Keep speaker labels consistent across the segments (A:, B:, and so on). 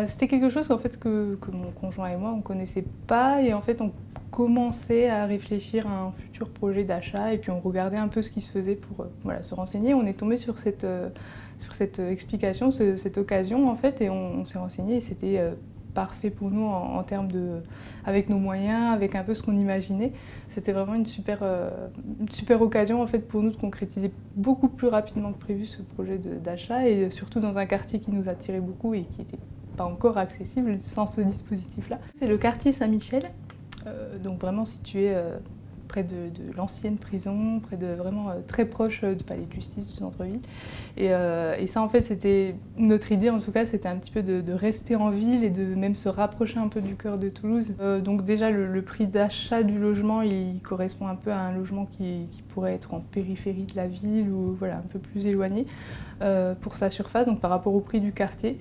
A: C'était quelque chose en fait que mon conjoint et moi on connaissait pas et en fait on commençait à réfléchir à un futur projet d'achat et puis on regardait un peu ce qui se faisait pour voilà, se renseigner. On est tombé sur cette explication, cette occasion en fait et on s'est renseigné et c'était parfait pour nous en termes de, avec nos moyens, avec un peu ce qu'on imaginait. C'était vraiment une super occasion en fait pour nous de concrétiser beaucoup plus rapidement que prévu ce projet d'achat et surtout dans un quartier qui nous attirait beaucoup et qui était pas encore accessible sans ce dispositif-là. C'est le quartier Saint-Michel, donc vraiment situé près de l'ancienne prison, près de vraiment très proche du palais de justice du centre-ville. Et ça en fait c'était notre idée en tout cas, c'était un petit peu de rester en ville et de même se rapprocher un peu du cœur de Toulouse. Donc déjà le prix d'achat du logement il correspond un peu à un logement qui pourrait être en périphérie de la ville ou voilà, un peu plus éloigné pour sa surface, donc par rapport au prix du quartier.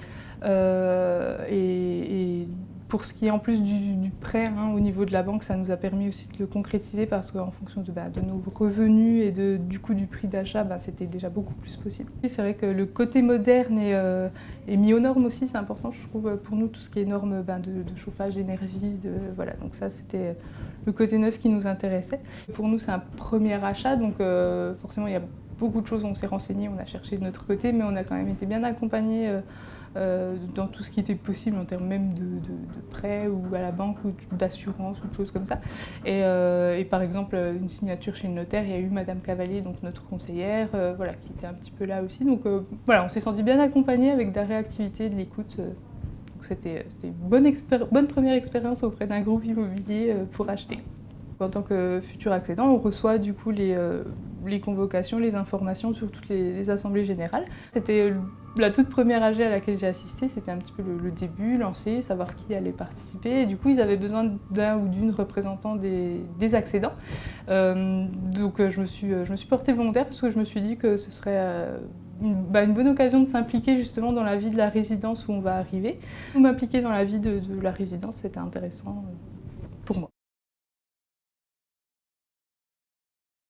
A: Et pour ce qui est en plus du prêt hein, au niveau de la banque, ça nous a permis aussi de le concrétiser parce qu'en fonction de nos revenus et du coût du prix d'achat, c'était déjà beaucoup plus possible. C'est vrai que le côté moderne est mis aux normes aussi, c'est important je trouve pour nous, tout ce qui est normes de chauffage, d'énergie, voilà, donc ça c'était le côté neuf qui nous intéressait. Pour nous c'est un premier achat, donc forcément il y a beaucoup de choses, on s'est renseigné, on a cherché de notre côté, mais on a quand même été bien accompagnés dans tout ce qui était possible en termes même de prêts ou à la banque ou d'assurance ou de choses comme ça. Et par exemple, une signature chez le notaire, il y a eu Madame Cavalier, donc notre conseillère, voilà, qui était un petit peu là aussi. Donc voilà, on s'est senti bien accompagnés avec de la réactivité, de l'écoute. Donc c'était une bonne première expérience auprès d'un groupe immobilier pour acheter. En tant que futur accédant, on reçoit du coup les convocations, les informations sur toutes les assemblées générales. C'était la toute première AG à laquelle j'ai assisté, c'était un petit peu le début, lancer, savoir qui allait participer. Et du coup, ils avaient besoin d'un ou d'une représentant des accédants. Donc je me suis portée volontaire parce que je me suis dit que ce serait une bonne occasion de s'impliquer justement dans la vie de la résidence où on va arriver. M'impliquer dans la vie de la résidence, c'était intéressant.